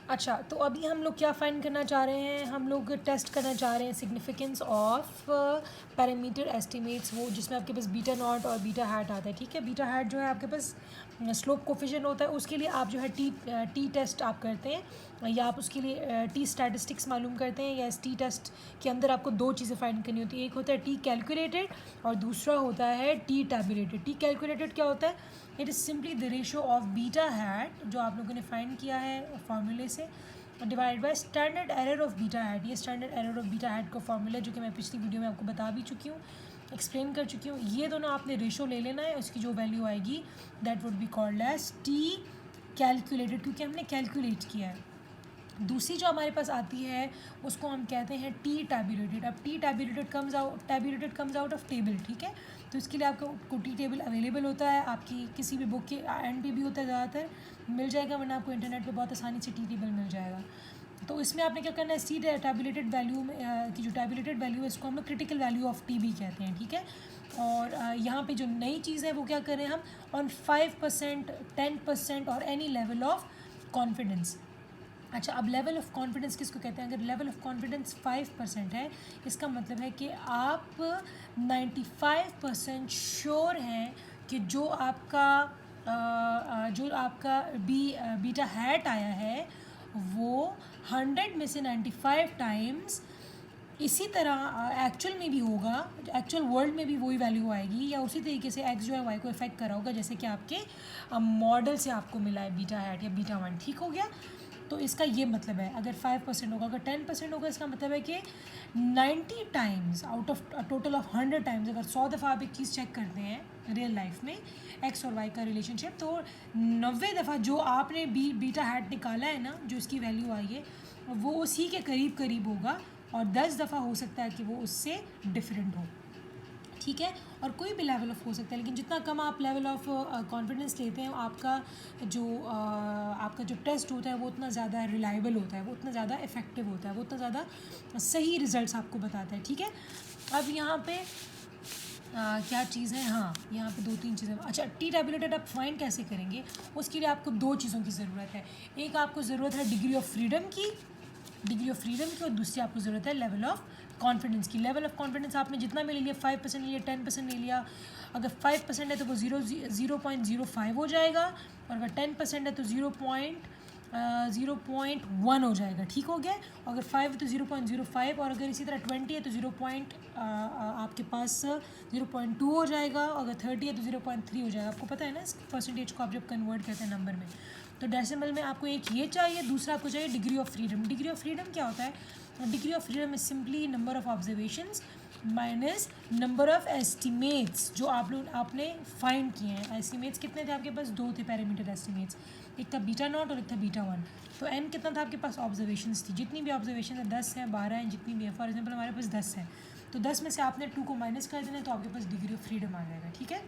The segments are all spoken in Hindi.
अच्छा, तो अभी हम लोग क्या फाइंड करना चाह रहे हैं, हम लोग टेस्ट करना चाह रहे हैं सिग्निफिकेंस ऑफ पैरामीटर एस्टिमेट्स, वो जिसमें आपके पास बीटा नॉट और बीटा हैट आता है। ठीक है, बीटा हैट जो है आपके पास स्लोप कोफिशिएंट होता है, उसके लिए आप जो है टी टेस्ट आप करते हैं, या आप उसके लिए टी स्टैटिस्टिक्स मालूम करते हैं, या इस टी टेस्ट के अंदर आपको दो चीज़ें फाइंड करनी होती है। एक होता है टी कैलकुलेटेड और दूसरा होता है टी टैबुलेटेड। टी कैलकुलेटेड क्या होता है? It is simply the ratio of beta hat जो आप लोगों ने फाइंड किया है फार्मूले से, divide by standard error of beta hat. ये standard error of beta hat का फॉर्मूला जो कि मैं पिछली वीडियो में आपको बता भी चुकी हूँ, एक्सप्लेन कर चुकी हूँ। ये दोनों आपने रेशो ले लेना है, उसकी जो वैल्यू आएगी that would be called as T calculated, क्योंकि हमने कैलकुलेट किया है। दूसरी जो हमारे पास आती है उसको हम कहते हैं टी टैबुलेटेड। अब T tabulated comes out of table. ठीक है, तो इसके लिए आपको टी टेबल अवेलेबल होता है, आपकी किसी भी बुक के एंड पे भी होता है, ज़्यादातर मिल जाएगा, वरना आपको इंटरनेट पे बहुत आसानी से टी टेबल मिल जाएगा। तो इसमें आपने क्या करना है, टी टैबुलेटेड वैल्यू में की जो टैबुलेटेड वैल्यू है इसको हम लोग क्रिटिकल वैल्यू ऑफ टी भी कहते हैं। ठीक है, और यहाँ पे जो नई चीज़ है वो क्या करें हम, ऑन 5%, 10% और एनी लेवल ऑफ कॉन्फिडेंस। अच्छा, अब लेवल ऑफ कॉन्फिडेंस किसको कहते हैं? अगर लेवल ऑफ कॉन्फिडेंस 5% है, इसका मतलब है कि आप 95% श्योर हैं कि जो आपका बीटा हैट आया है वो 100 में से 95 टाइम्स इसी तरह एक्चुअल में भी होगा, एक्चुअल वर्ल्ड में भी वही वैल्यू आएगी, या उसी तरीके से एक्स जो है वाई को इफेक्ट करा होगा, जैसे कि आपके मॉडल से आपको मिला है बीटा हैट या बीटा 1। ठीक हो गया? तो इसका ये मतलब है, अगर 5% होगा, अगर 10% होगा, इसका मतलब है कि 90 times out of total of 100 times, अगर 100 दफ़ा आप एक चीज़ चेक करते हैं रियल लाइफ में एक्स और वाई का रिलेशनशिप, तो 90 दफ़ा जो आपने बीटा हैट निकाला है ना, जो इसकी वैल्यू आई है, वो उसी के करीब करीब होगा, और 10 दफ़ा हो सकता है कि वो उससे डिफरेंट हो। ठीक है, और कोई भी लेवल ऑफ हो सकता है, लेकिन जितना कम आप लेवल ऑफ कॉन्फिडेंस लेते हैं, आपका जो टेस्ट होता है वो उतना ज़्यादा रिलायबल होता है, वो उतना ज़्यादा इफेक्टिव होता है, वो उतना ज़्यादा सही रिजल्ट्स आपको बताता है। ठीक है, अब यहाँ पे क्या चीज़ है, हाँ यहाँ पे 2-3 चीज़ें। अच्छा, टी टैबुलेटेड आप फाइंड कैसे करेंगे? उसके लिए आपको 2 चीज़ों की ज़रूरत है। एक आपको ज़रूरत है डिग्री ऑफ फ्रीडम की, और दूसरी आपको ज़रूरत है लेवल ऑफ कॉन्फिडेंस की। लेवल ऑफ कॉन्फिडेंस आपने जितना भी ले लिया, 5% ले लिया, 10% ले लिया। अगर 5% है तो वो 0.05 हो जाएगा, और अगर 10% है तो 0.1 हो जाएगा। ठीक हो गया? अगर 5 है तो 0.05, और अगर इसी तरह 20 है तो आपके पास 0.2 हो जाएगा, अगर 30 है तो 0.3 हो जाएगा। आपको पता है ना इस परसेंटेज को आप जब कन्वर्ट करते हैं नंबर में, तो डेसिमल में आपको एक ये चाहिए, दूसरा आपको चाहिए degree of freedom. Degree of freedom क्या होता है? Degree of freedom is simply number of observations minus number of estimates जो आपने फाइंड किए हैं। एस्टिमेट्स कितने थे आपके पास? 2 थे पैरामीटर एस्टिमेट्स, एक था बीटा नॉट और एक था बीटा 1। तो एन कितना था आपके पास? ऑब्जर्वेशंस थी, जितनी भी ऑब्जर्वेशन है 10 हैं, 12 हैं, जितनी भी है। फॉर एग्जाम्पल हमारे पास 10 है, तो 10 में से आपने 2 को माइनस कर देना, तो आपके पास डिग्री ऑफ फ्रीडम आ जाएगा। ठीक है,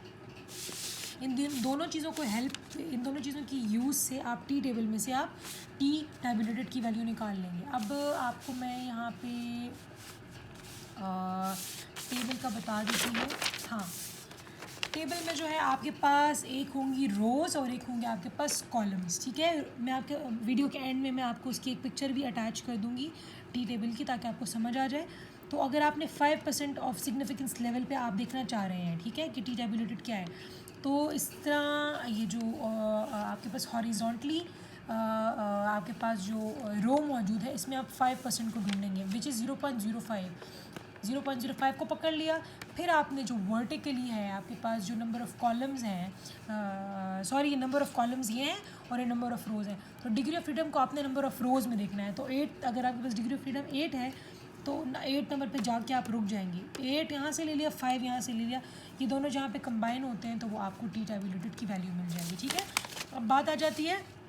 इन दोनों चीज़ों की यूज़ से आप टी टेबल में से आप टी टैबुलेटेड की वैल्यू निकाल लेंगे। अब आपको मैं यहाँ पे टेबल का बता देती हूँ। हाँ, टेबल में जो है आपके पास एक होंगी रोज़ और एक होंगे आपके पास कॉलम्स। ठीक है, मैं आपके वीडियो के एंड में मैं आपको उसकी एक पिक्चर भी अटैच कर दूँगी टी टेबल की, ताकि आपको समझ आ जाए। तो अगर आपने 5% ऑफ सिग्निफिकेंस लेवल पे आप देखना चाह रहे हैं, ठीक है, कि टी टैबुलेटेड क्या है, तो इस तरह ये जो आपके पास हॉरिजॉन्टली आपके पास जो रो मौजूद है, इसमें आप 5% को ढूंढेंगे, विच इज़ 0.05 को पकड़ लिया। फिर आपने जो वर्टिकली है आपके पास जो नंबर ऑफ़ कॉलम्स हैं, ये नंबर ऑफ़ कॉलम्स ये हैं और ये नंबर ऑफ़ रोज़ हैं। तो डिग्री ऑफ फ्रीडम को आपने नंबर ऑफ़ रोज़ में देखना है। तो 8, अगर आपके पास डिग्री ऑफ फ्रीडम 8 है तो 8 नंबर पे जाके आप रुक जाएंगे। 8 यहाँ से ले लिया, 5 यहाँ से ले लिया, ये दोनों जहाँ पे कंबाइन होते हैं तो वो आपको टी टैबुलेटेड की वैल्यू मिल जाएगी। ठीक है, अब बात आ जाती है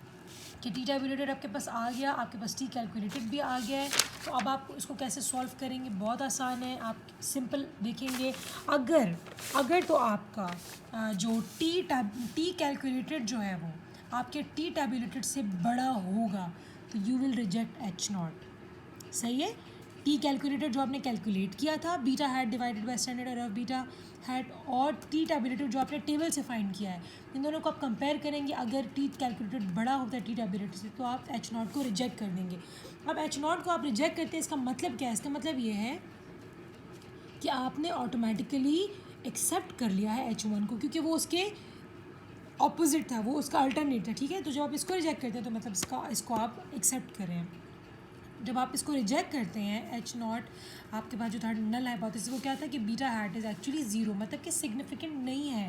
कि टी टैबुलेटेड आपके पास आ गया, आपके पास टी कैलकुलेटेड भी आ गया है। तो अब आप इसको कैसे सॉल्व करेंगे? बहुत आसान है, आप सिंपल देखेंगे। अगर तो आपका जो टी कैलकुलेटेड जो है वो आपके टी टैबुलेटेड से बड़ा होगा, तो यू विल रिजेक्ट H0। सही है, टी कैलकुलेटेड जो आपने कैलकुलेट किया था beta hat divided by standard error of beta hat, और टी टैबुलेटेड जो आपने टेबल से फाइंड किया है, इन दोनों को आप कंपेयर करेंगे। अगर टी कैलकुलेटेड बड़ा होता है टी टैबुलेटेड से तो आप एच नॉट को रिजेक्ट कर देंगे। अब एच नॉट को आप रिजेक्ट करते हैं, इसका मतलब क्या है? इसका मतलब ये है कि आपने ऑटोमेटिकली एक्सेप्ट कर लिया है एच वन को, क्योंकि वो उसके ऑपोजिट था, वो उसका अल्टरनेट था, ठीक है। तो जब आप इसको रिजेक्ट करते हैं तो मतलब इसको आप एक्सेप्ट कर रहे हैं। जब आप इसको रिजेक्ट करते हैं एच नॉट, आपके पास जो था नल हाइपोथेसिस, वो क्या था कि beta hat is actually zero, मतलब कि सिग्निफिकेंट नहीं है।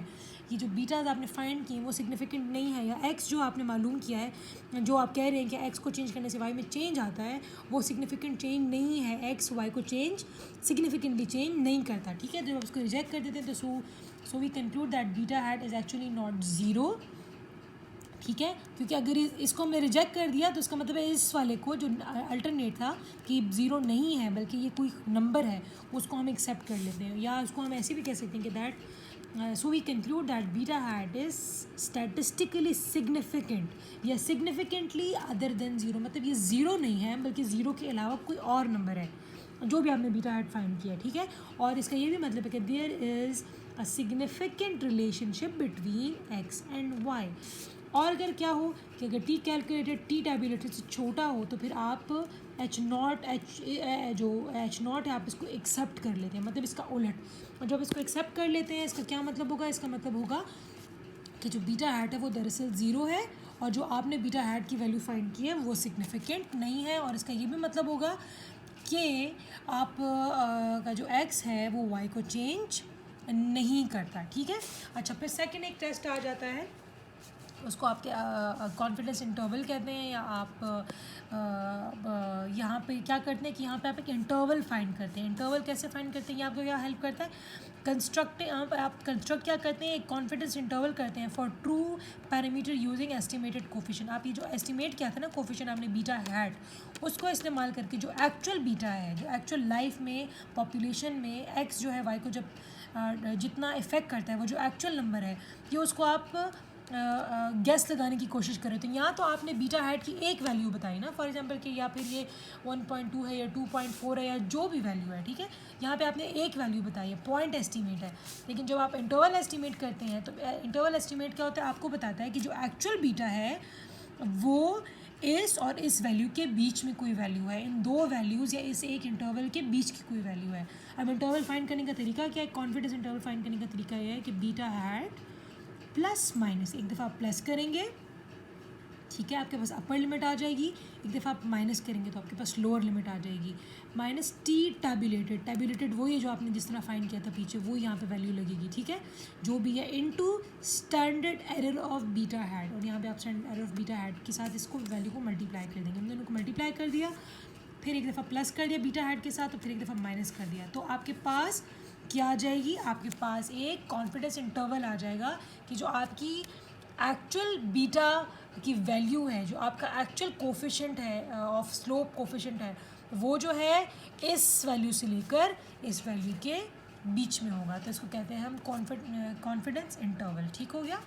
ये जो बीटाज आपने फाइंड किए वो सिग्निफिकेंट नहीं है, या एक्स जो आपने मालूम किया है, जो आप कह रहे हैं कि एक्स को चेंज करने से वाई में चेंज आता है, वो सिग्निफिकेंट चेंज नहीं है। एक्स वाई को चेंज सिग्निफिकेंटली चेंज नहीं करता, ठीक है। जब आप इसको रिजेक्ट कर देते हैं तो so we conclude that beta hat is actually not zero, ठीक है। क्योंकि अगर इसको हमने रिजेक्ट कर दिया तो इसका मतलब है इस वाले को जो अल्टरनेट था कि ज़ीरो नहीं है बल्कि ये कोई नंबर है, उसको हम एक्सेप्ट कर लेते हैं। या उसको हम ऐसे भी कह सकते हैं कि that so we conclude that beta hat is statistically significant या सिग्निफिकेंटली अदर देन ज़ीरो, मतलब ये ज़ीरो नहीं है बल्कि ज़ीरो के अलावा कोई और नंबर है जो भी आपने बीटा हैट फाइंड किया, ठीक है। और इसका ये भी मतलब है कि there is a significant relationship between X and Y. और अगर क्या हो कि अगर टी कैलकुलेटेड टी टैबुलेटेड से छोटा हो तो फिर आप एच नॉट जो एच नॉट है आप इसको एक्सेप्ट कर लेते हैं, मतलब इसका उलट। और जब इसको एक्सेप्ट कर लेते हैं इसका क्या मतलब होगा? इसका मतलब होगा कि जो बीटा हैट है वो दरअसल ज़ीरो है, और जो आपने बीटा हैट की वैल्यू फाइंड की है वो सिग्निफिकेंट नहीं है। और इसका ये भी मतलब होगा कि आप का जो एक्स है वो वाई को चेंज नहीं करता, ठीक है। अच्छा, फिर सेकंड एक टेस्ट आ जाता है, उसको आपके कॉन्फिडेंस इंटरवल कहते हैं, या आप यहाँ पे क्या करते हैं कि यहाँ पे आप एक इंटरवल फाइंड करते हैं। इंटरवल कैसे फाइंड करते हैं, ये आपको क्या हेल्प करता है? आप कंस्ट्रक्ट क्या करते हैं? एक कॉन्फिडेंस इंटरवल करते हैं for true parameter using estimated coefficient. आप ये जो एस्टिमेट किया था ना कोफिशिएंट आपने बीटा हैट, उसको इस्तेमाल करके जो एक्चुअल बीटा है, जो एक्चुअल लाइफ में पॉपुलेशन में एक्स जो है वाई को जब जितना इफेक्ट करता है, वो जो एक्चुअल नंबर है, ये उसको आप गैस लगाने की कोशिश करें। तो यहाँ तो आपने बीटा हैट की एक वैल्यू बताई ना, फॉर एग्जांपल कि या फिर ये 1.2 है या 2.4 है या जो भी वैल्यू है, ठीक है। यहाँ पे आपने एक वैल्यू बताई है, पॉइंट एस्टीमेट है। लेकिन जब आप इंटरवल एस्टीमेट करते हैं तो इंटरवल एस्टीमेट क्या होता है? आपको बताता है कि जो एक्चुअल बीटा है वो इस और इस वैल्यू के बीच में कोई वैल्यू है, इन दो वैल्यूज़ या इस एक इंटरवल के बीच की कोई वैल्यू है। अब इंटरवल फाइंड करने का तरीका क्या है? कॉन्फिडेंस इंटरवल फाइंड करने का तरीका यह है कि बीटा हैट प्लस माइनस, एक दफ़ा आप प्लस करेंगे, ठीक है, आपके पास अपर लिमिट आ जाएगी। एक दफ़ा आप माइनस करेंगे तो आपके पास लोअर लिमिट आ जाएगी। माइनस टी टैबुलेटेड वही है जो आपने जिस तरह फाइंड किया था पीछे, वो यहाँ पे वैल्यू लगेगी, ठीक है, जो भी है, into standard error of beta hat. और यहाँ पे आप standard error of beta hat के साथ इसको वैल्यू को मल्टीप्लाई कर देंगे। हम दोनों को मल्टीप्लाई कर दिया, फिर एक दफ़ा प्लस कर दिया बीटा हैट के साथ, तो फिर एक दफ़ा माइनस कर दिया, तो आपके पास क्या आ जाएगी? आपके पास एक कॉन्फिडेंस इंटरवल आ जाएगा कि जो आपकी एक्चुअल बीटा की वैल्यू है, जो आपका एक्चुअल कोफिशिएंट है ऑफ स्लोप कोफिशिएंट है, वो जो है इस वैल्यू से लेकर इस वैल्यू के बीच में होगा। तो इसको कहते हैं हम कॉन्फिडेंस इंटरवल, ठीक हो गया।